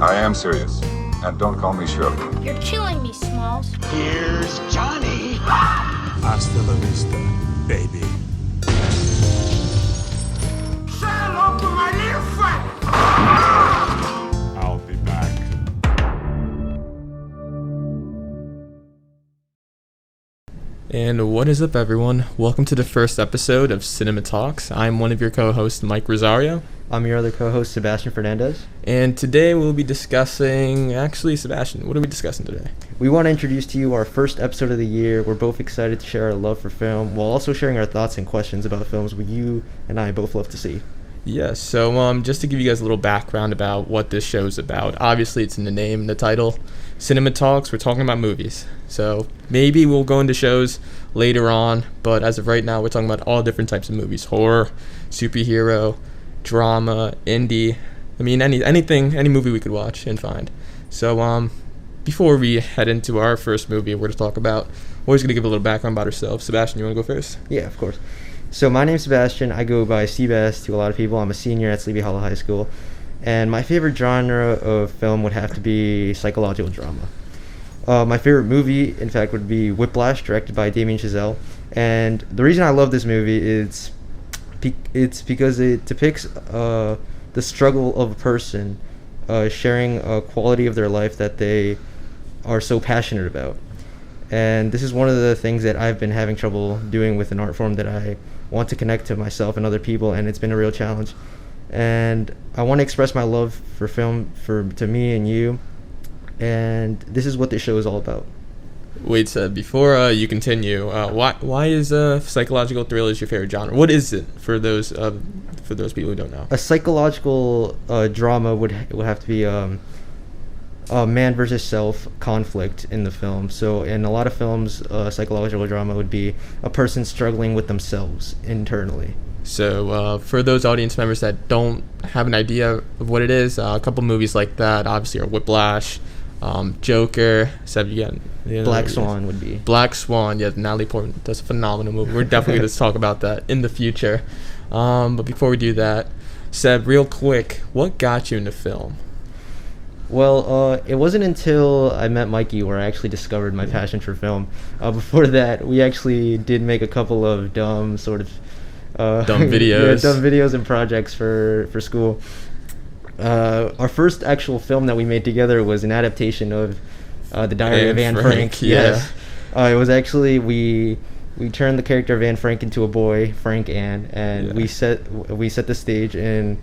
I am serious. And don't call me Shirley. You're killing me, Smalls. Here's Johnny. Hasta la vista, baby. Say hello to my little friend. I'll be back. And what is up, everyone? Welcome to the first episode of CinemaTalks. I'm one of your co-hosts, Mike Rosario. I'm your other co-host, Sebastian Fernandez. And today we'll be discussing... Actually, Sebastian, what are we discussing today? We want to introduce to you our first episode of the year. We're both excited to share our love for film, while also sharing our thoughts and questions about films you and I both love to see. Yeah, so just to give you guys a little background about what this show is about. Obviously, it's in the name and the title. CinemaTalks, we're talking about movies. So maybe we'll go into shows later on, but as of right now, we're talking about all different types of movies. Horror, superhero, drama, indie. I mean, any movie we could watch and find. So before we head into our first movie we're to talk about, we're always going to give a little background about ourselves. Sebastian, you want to go first? Yeah, of course. So my name's Sebastian. I go by Seabass to a lot of people. I'm a senior at Sleepy Hollow High School. And my favorite genre of film would have to be psychological drama. My favorite movie, in fact, would be Whiplash, directed by Damien Chazelle. And the reason I love this movie is it's because it depicts the struggle of a person sharing a quality of their life that they are so passionate about. And this is one of the things that I've been having trouble doing with an art form that I want to connect to myself and other people, and it's been a real challenge. And I want to express my love for film to me and you, and this is what this show is all about. Wait, Seb, before you continue, why is psychological thrillers your favorite genre? What is it for those people who don't know? A psychological drama would have to be a man versus self conflict in the film. So in a lot of films, psychological drama would be a person struggling with themselves internally. So for those audience members that don't have an idea of what it is, a couple movies like that obviously are Whiplash, Joker, Black Swan would be. Black Swan, yeah, Natalie Portman does a phenomenal movie. We're definitely going to talk about that in the future. But before we do that, Seb, real quick, what got you into film? Well, it wasn't until I met Mikey where I actually discovered my passion for film. Before that, we actually did make a couple of dumb videos and projects for school. Our first actual film that we made together was an adaptation of The Diary of Anne Frank. Yeah. Yes. It was actually we turned the character of Anne Frank into a boy, Frank Anne, and we set the stage in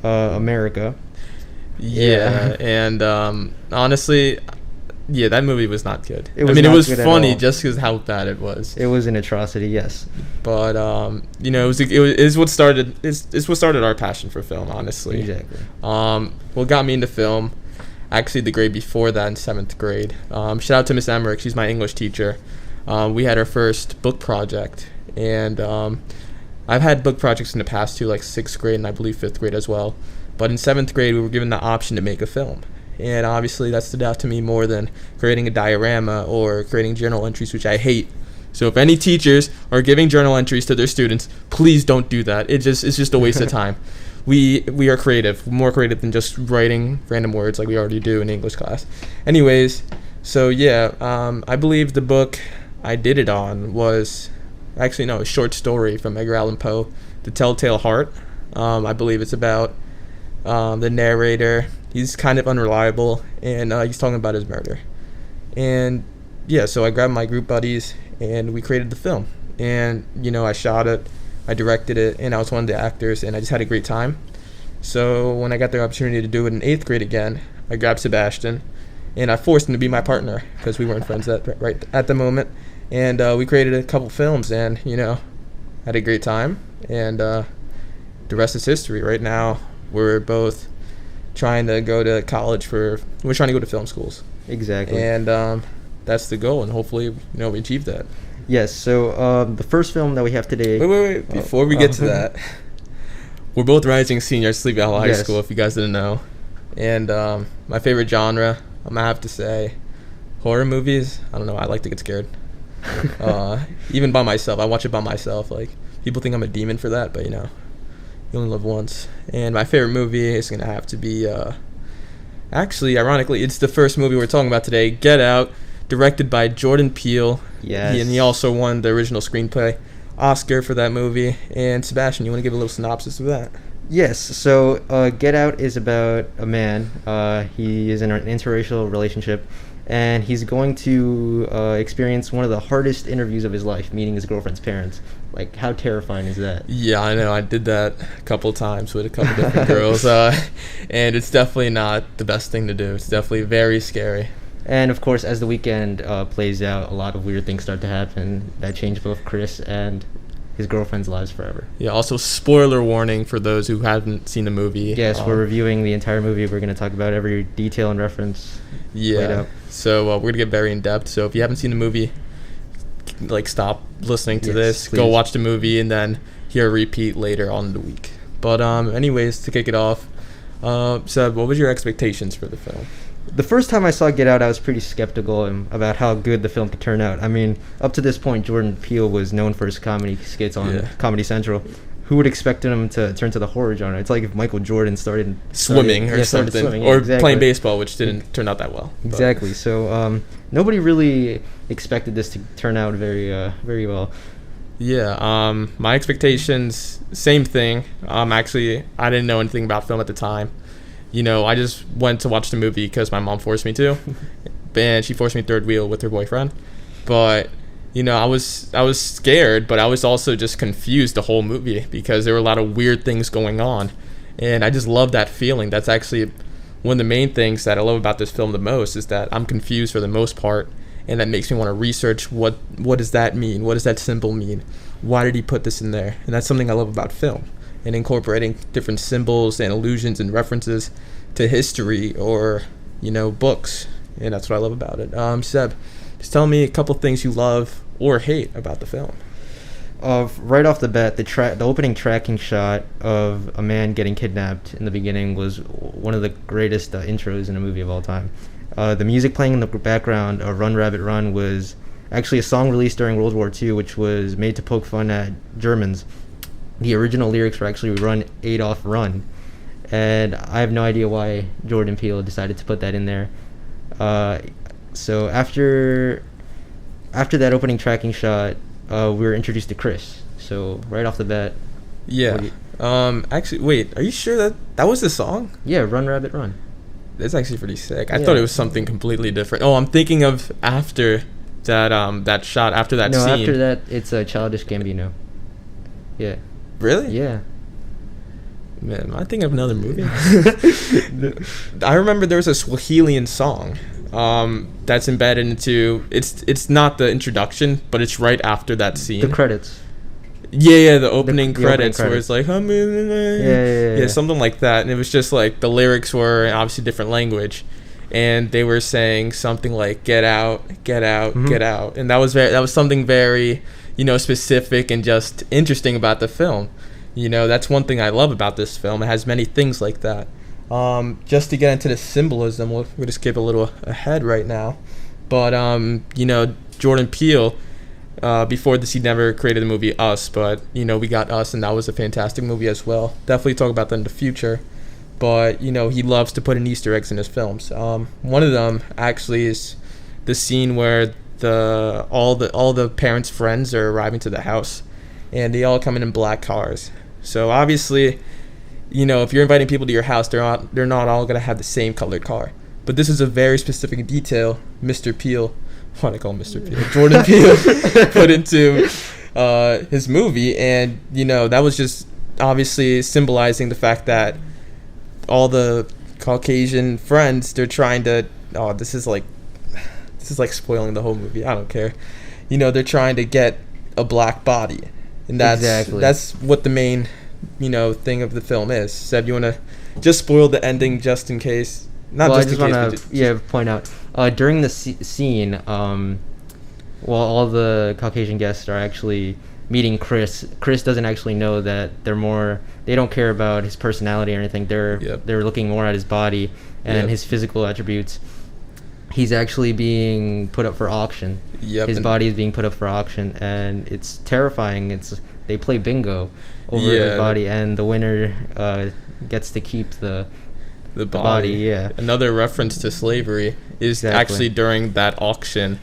America. Yeah, and honestly, yeah, that movie was not good. It was funny just because how bad it was. It was an atrocity, yes. But it's what started our passion for film, honestly. Exactly. What got me into film, actually the grade before that, in 7th grade. Shout out to Miss Emmerich, she's my English teacher. We had our first book project, and I've had book projects in the past too, like 6th grade and I believe 5th grade as well. But in 7th grade, we were given the option to make a film. And obviously, that stood out to me more than creating a diorama or creating journal entries, which I hate. So if any teachers are giving journal entries to their students, please don't do that. It's just a waste of time. We are creative, more creative than just writing random words like we already do in English class. Anyways, so yeah, I believe the book I did it on was a short story from Edgar Allan Poe, The Telltale Heart. I believe it's about the narrator. He's kind of unreliable, and he's talking about his murder. And yeah, so I grabbed my group buddies, and we created the film. And I shot it, I directed it, and I was one of the actors, and I just had a great time. So when I got the opportunity to do it in 8th grade again, I grabbed Sebastian, and I forced him to be my partner because we weren't friends right at the moment. And we created a couple films, and had a great time. And the rest is history. Right now, we're both trying to go to college we're trying to go to film schools. Exactly. And that's the goal, and hopefully we achieve that. Yes, so the first film that we have today... Wait. Before we get to that, we're both rising seniors at Sleepy Hollow High School, if you guys didn't know. And my favorite genre, I'm going to have to say, horror movies. I don't know, I like to get scared. Even by myself. I watch it by myself. Like, people think I'm a demon for that, but you only live once. And my favorite movie is going to have to be Actually, ironically, it's the first movie we're talking about today, Get Out, directed by Jordan Peele. Yes. And he also won the original screenplay Oscar for that movie. And Sebastian, you want to give a little synopsis of that? Yes, so Get Out is about a man. He is in an interracial relationship, and he's going to experience one of the hardest interviews of his life, meeting his girlfriend's parents. Like, how terrifying is that? Yeah, I know. I did that a couple times with a couple different girls. And it's definitely not the best thing to do. It's definitely very scary. And, of course, as the weekend plays out, a lot of weird things start to happen that change both Chris and his girlfriend's lives forever. Yeah, also spoiler warning for those who haven't seen the movie. Yes, we're reviewing the entire movie. We're going to talk about every detail and reference. Yeah, so we're going to get very in-depth. So if you haven't seen the movie, like, stop listening to this. Please. Go watch the movie and then hear a repeat later on in the week. But anyways, to kick it off, Seb, what was your expectations for the film? The first time I saw Get Out, I was pretty skeptical about how good the film could turn out. I mean, up to this point, Jordan Peele was known for his comedy skits on Comedy Central. Who would expect him to turn to the horror genre? It's like if Michael Jordan started swimming or started something, swimming. or exactly. playing baseball, which didn't turn out that well. Exactly. So nobody really expected this to turn out very well. Yeah. My expectations, same thing. Actually, I didn't know anything about film at the time. You know, I just went to watch the movie because my mom forced me to, and she forced me third wheel with her boyfriend. But you know, I was scared, but I was also just confused the whole movie because there were a lot of weird things going on, and I just love that feeling. That's actually one of the main things that I love about this film the most, is that I'm confused for the most part, and that makes me want to research what does that mean? What does that symbol mean? Why did he put this in there? And that's something I love about film, and incorporating different symbols and allusions and references to history or, you know, books. And that's what I love about it. Seb, just tell me a couple things you love or hate about the film. Right off the bat, the opening tracking shot of a man getting kidnapped in the beginning was one of the greatest intros in a movie of all time. The music playing in the background, Run Rabbit Run, was actually a song released during World War II, which was made to poke fun at Germans. The original lyrics were actually Run, Adolf, Run. And I have no idea why Jordan Peele decided to put that in there. So after that opening tracking shot, we were introduced to Chris. So right off the bat. Yeah. Actually, wait, are you sure that was the song? Yeah, Run Rabbit Run. That's actually pretty sick. I thought it was something completely different. Oh, I'm thinking of after that shot, after that scene. No, after that, it's Childish Gambino. Yeah. Really? Yeah. Man, am I thinking of another movie? I remember there was a Swahilian song that's embedded into... It's not the introduction, but it's right after that scene. The credits. Yeah, the opening credits opening where it's like... Yeah, something like that. And it was just like the lyrics were in obviously different language. And they were saying something like, get out, get out, get out. And that was something very, you know, specific and just interesting about the film. You know, that's one thing I love about this film. It has many things like that. Just to get into the symbolism, we'll just skip a little ahead right now. But, you know, Jordan Peele, before this, he never created the movie Us. But, you know, we got Us, and that was a fantastic movie as well. Definitely talk about that in the future. But, you know, he loves to put in Easter eggs in his films. One of them, actually, is the scene where all the parents' friends are arriving to the house. And they all come in black cars. So obviously, you know, if you're inviting people to your house, they're not all gonna have the same colored car. But this is a very specific detail Mr. Peele, what do I call him, Mr. Peele? Jordan Peele put into his movie, and you know, that was just obviously symbolizing the fact that all the Caucasian friends, they're trying to this is like spoiling the whole movie. I don't care. You know, they're trying to get a black body. And that's what the main, you know, thing of the film is. Seb, you want to just spoil the ending just in case? I just want to point out during the scene, while all the Caucasian guests are actually meeting Chris doesn't actually know that they don't care about his personality or anything. They're looking more at his body and his physical attributes. He's actually being put up for auction. His body is being put up for auction, and it's terrifying. They play bingo over his body, and the winner gets to keep the The body, yeah. Another reference to slavery is Exactly. actually during that auction,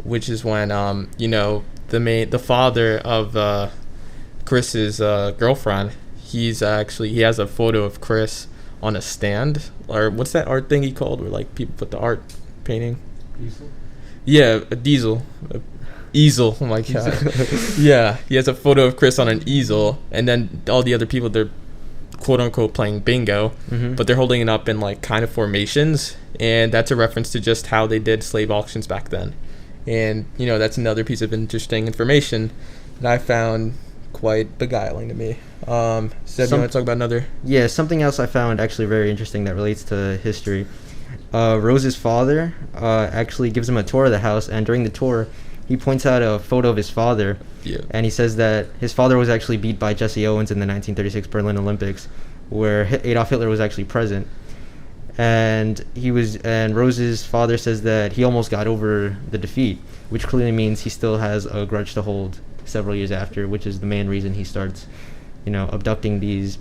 which is when the father of Chris's girlfriend, he has a photo of Chris on a stand, or what's that art thing he called where like people put the art painting? Diesel? Yeah, a diesel. Easel. Oh my god. Yeah, he has a photo of Chris on an easel, and then all the other people, they're quote unquote playing bingo, but they're holding it up in like kind of formations, and that's a reference to just how they did slave auctions back then. And that's another piece of interesting information that I found quite beguiling to me. Seb, you want to talk about another? Yeah, something else I found actually very interesting that relates to history. Rose's father actually gives him a tour of the house, and during the tour, he points out a photo of his father, and he says that his father was actually beat by Jesse Owens in the 1936 Berlin Olympics, where Adolf Hitler was actually present. And Rose's father says that he almost got over the defeat, which clearly means he still has a grudge to hold several years after, which is the main reason he starts, abducting these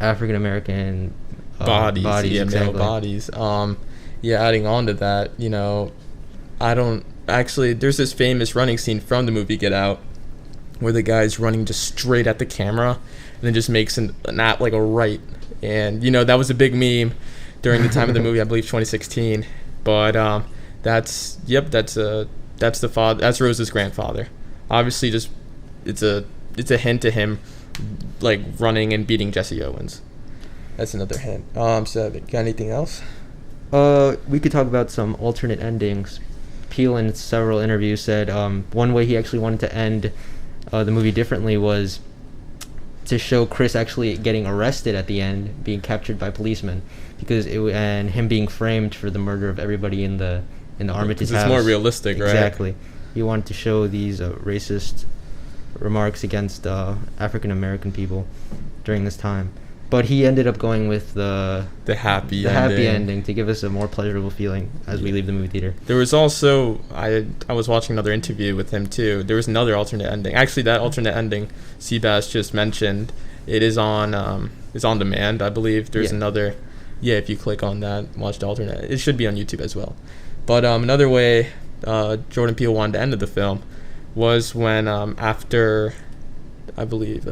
African American bodies, exactly. male bodies. Adding on to that, I don't actually. There's this famous running scene from the movie Get Out, where the guy's running just straight at the camera, and then just makes an at like a right, and that was a big meme during the time of the movie, I believe 2016. But that's the father. That's Rose's grandfather. Obviously, just it's a hint to him, like running and beating Jesse Owens. That's another hint. So got anything else? We could talk about some alternate endings. Peele in several interviews said one way he actually wanted to end the movie differently was to show Chris actually getting arrested at the end, being captured by policemen, and him being framed for the murder of everybody in the Armitage house. It's more realistic, right? Exactly. He wanted to show these racist remarks against African American people during this time. But he ended up going with the happy ending to give us a more pleasurable feeling as we leave the movie theater. There was also I was watching another interview with him too. There was another alternate ending. Actually, that alternate ending Sebastian just mentioned, it is on demand, I believe. There's another. Yeah, if you click on that, watch the alternate. It should be on YouTube as well. But another way Jordan Peele wanted to end the film was when after, I believe.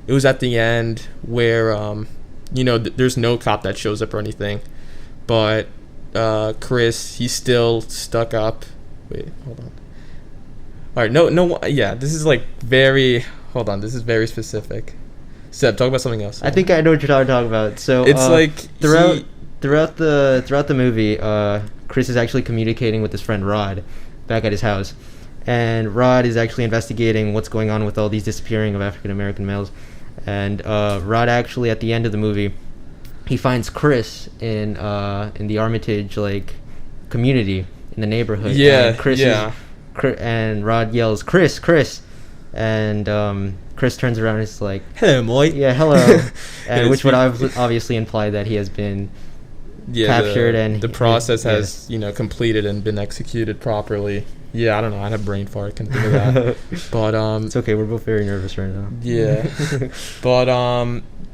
It was at the end where, there's no cop that shows up or anything. But Chris, he's still stuck up. Wait, hold on. All right, this is like very... Hold on, this is very specific. Seb, talk about something else. I think I know what you're talking about. So it's like... Throughout the movie, Chris is actually communicating with his friend Rod back at his house. And Rod is actually investigating what's going on with all these disappearing of African American males. And Rod actually, at the end of the movie, he finds Chris in the Armitage community in the neighborhood. Yeah, and Rod yells, "Chris!" And Chris turns around and is like, "Hello, Moy." Yeah, hello. And which would obviously imply that he has been captured and the process has completed and been executed properly. Yeah, I don't know. I had a brain fart. I couldn't think of that. But it's okay. We're both very nervous right now. Yeah. But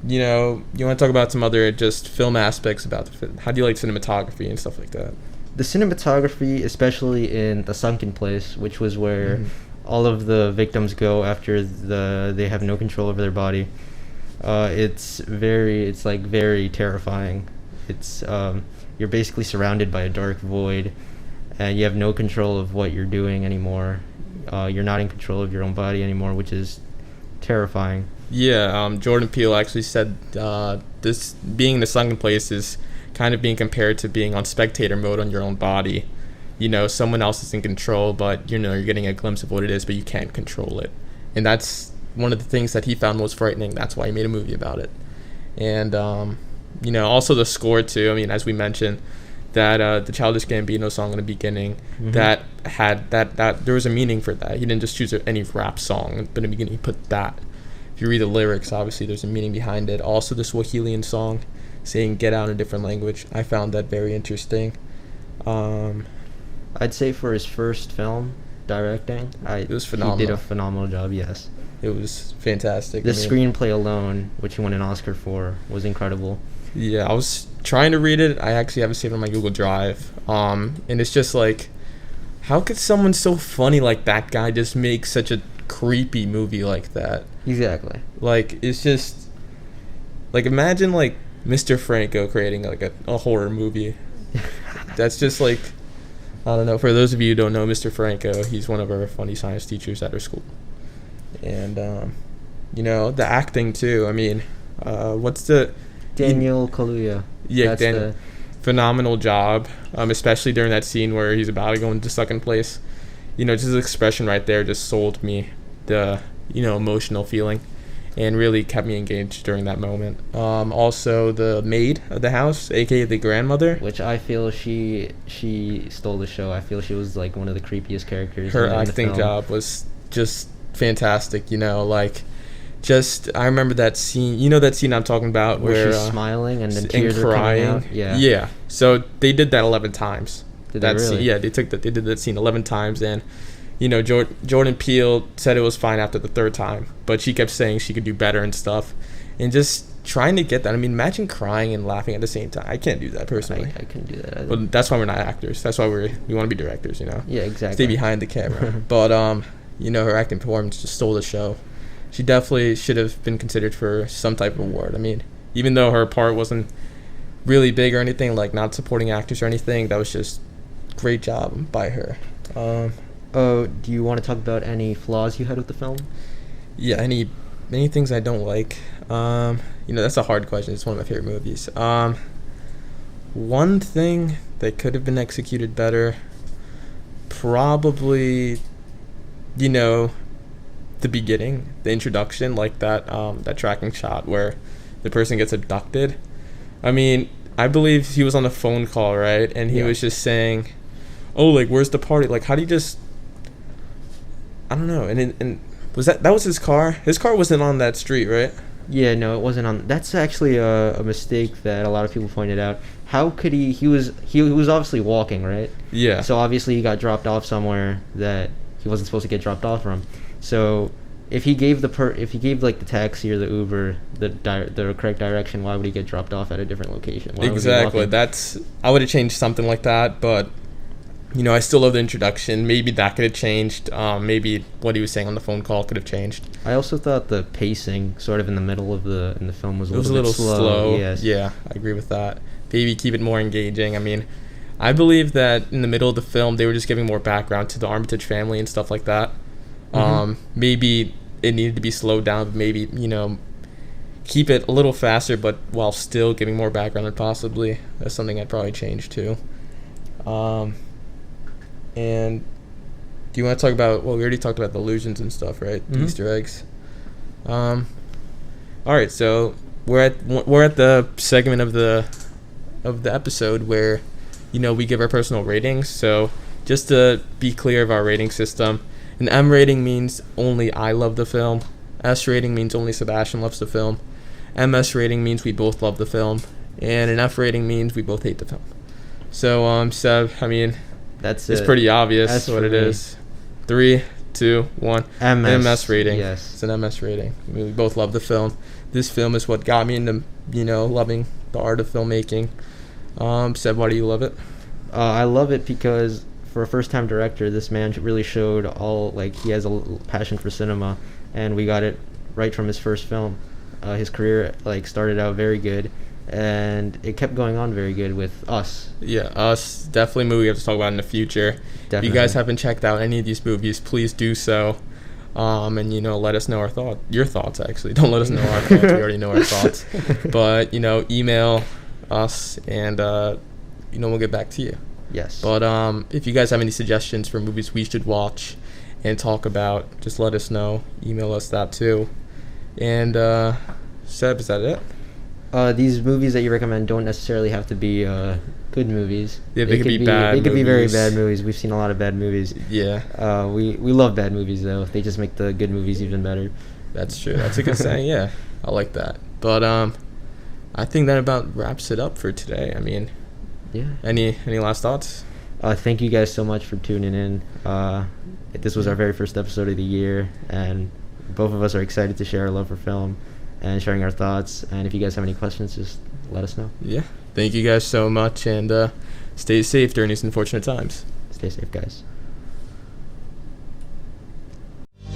you want to talk about some other just film aspects about the film? How do you like cinematography and stuff like that? The cinematography, especially in The Sunken Place, which was where all of the victims go after they have no control over their body. It's very terrifying. It's you're basically surrounded by a dark void. And you have no control of what you're doing anymore. You're not in control of your own body anymore, which is terrifying. Yeah, Jordan Peele actually said this being in the sunken place is kind of being compared to being on spectator mode on your own body. Someone else is in control, but you're getting a glimpse of what it is, but you can't control it. And that's one of the things that he found most frightening. That's why he made a movie about it. And also the score too. I mean, as we mentioned, that the Childish Gambino song in the beginning, that had that there was a meaning for that. He didn't just choose any rap song, but in the beginning he put that. If you read the lyrics, obviously there's a meaning behind it. Also the Swahilian song saying "get out" in a different language, I found that very interesting. I'd say for his first film directing, it was phenomenal. He did a phenomenal job. Yes. It was fantastic. The screenplay alone, which he won an Oscar for, was incredible. Yeah, I was trying to read it. I actually have it saved on my Google Drive. And it's just like, how could someone so funny like that guy just make such a creepy movie like that? Exactly. Like, it's just, like, imagine, like, Mr. Franco creating, like, a horror movie. That's just, like, I don't know. For those of you who don't know Mr. Franco, he's one of our funny science teachers at our school. And, the acting, too. I mean, what's the... Daniel Kaluuya. Yeah, phenomenal job, especially during that scene where he's about to go into second place. Just his expression right there just sold me the, emotional feeling and really kept me engaged during that moment. Also, the maid of the house, a.k.a. the grandmother. Which I feel she stole the show. I feel she was, like, one of the creepiest characters. Her in the acting film. job was just fantastic, I remember that scene. That scene I'm talking about where she's smiling and then tears are coming out. Yeah. So they did that 11 times. Did they really? Scene, yeah, they did that scene 11 times, and Jordan Peele said it was fine after the third time, but she kept saying she could do better and stuff, and just trying to get that. I mean, imagine crying and laughing at the same time. I can't do that personally. I couldn't do that either. But that's why we're not actors. That's why we want to be directors. Yeah, exactly. Stay behind the camera. But her acting performance just stole the show. She definitely should have been considered for some type of award. I mean, even though her part wasn't really big or anything, like not supporting actress or anything, that was just great job by her. Do you want to talk about any flaws you had with the film? Yeah, any things I don't like. That's a hard question. It's one of my favorite movies. One thing that could have been executed better, probably, the beginning, the introduction, like that tracking shot where the person gets abducted. I mean, I believe he was on a phone call, right? And he was just saying, "Oh, like, where's the party? Like, how do you just?" I don't know. And was that was his car? His car wasn't on that street, right? Yeah, no, it wasn't on. That's actually a mistake that a lot of people pointed out. How could he was obviously walking, right? Yeah. So obviously he got dropped off somewhere that he wasn't supposed to get dropped off from. So if he gave like the taxi or the Uber the correct direction, why would he get dropped off at a different location? Why Exactly. I would have changed something like that, but I still love the introduction. Maybe that could have changed. Maybe what he was saying on the phone call could have changed. I also thought the pacing, sort of in the middle of the film, was a little bit slow. Yes. Yeah, I agree with that. Maybe keep it more engaging. I mean, I believe that in the middle of the film, they were just giving more background to the Armitage family and stuff like that. Maybe it needed to be slowed down. But maybe keep it a little faster, but while still giving more background. And possibly that's something I'd probably change too. And do you want to talk about? Well, we already talked about the illusions and stuff, right? The Easter eggs. All right, so we're at the segment of the episode where we give our personal ratings. So just to be clear of our rating system, an M rating means only I love the film. S rating means only Sebastian loves the film. MS rating means we both love the film, and an F rating means we both hate the film. So Seb, I mean, it's pretty obvious what it is. 3, 2, 1. MS rating. Yes. It's an MS rating. I mean, we both love the film. This film is what got me into, loving the art of filmmaking. Seb, why do you love it? I love it because for a first-time director, this man really showed he has a passion for cinema, and we got it right from his first film. His career started out very good, and it kept going on very good with Us. Yeah, Us, definitely a movie we have to talk about in the future. Definitely. If you guys haven't checked out any of these movies, please do so. And let us know your thoughts, actually. Don't let us know our thoughts, we already know our thoughts. But email us, and we'll get back to you. Yes. But if you guys have any suggestions for movies we should watch and talk about, just let us know. Email us that too. And Seb, is that it? These movies that you recommend don't necessarily have to be good movies. Yeah, they could be bad. They could be very bad movies. We've seen a lot of bad movies. Yeah. We love bad movies though. They just make the good movies even better. That's true. That's a good saying. Yeah, I like that. But I think that about wraps it up for today. I mean, yeah. Any last thoughts? Thank you guys so much for tuning in. This was our very first episode of the year, and both of us are excited to share our love for film and sharing our thoughts. And if you guys have any questions, just let us know. Yeah. Thank you guys so much, and stay safe during these unfortunate times. Stay safe, guys.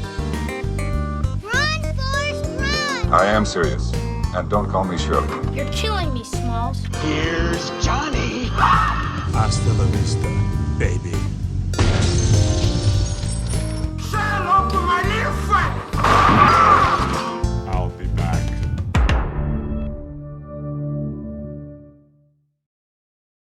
Run, Forrest, run! I am serious. And don't call me Shirley. You're killing me, Smalls. Here's Johnny. Hasta la vista, baby.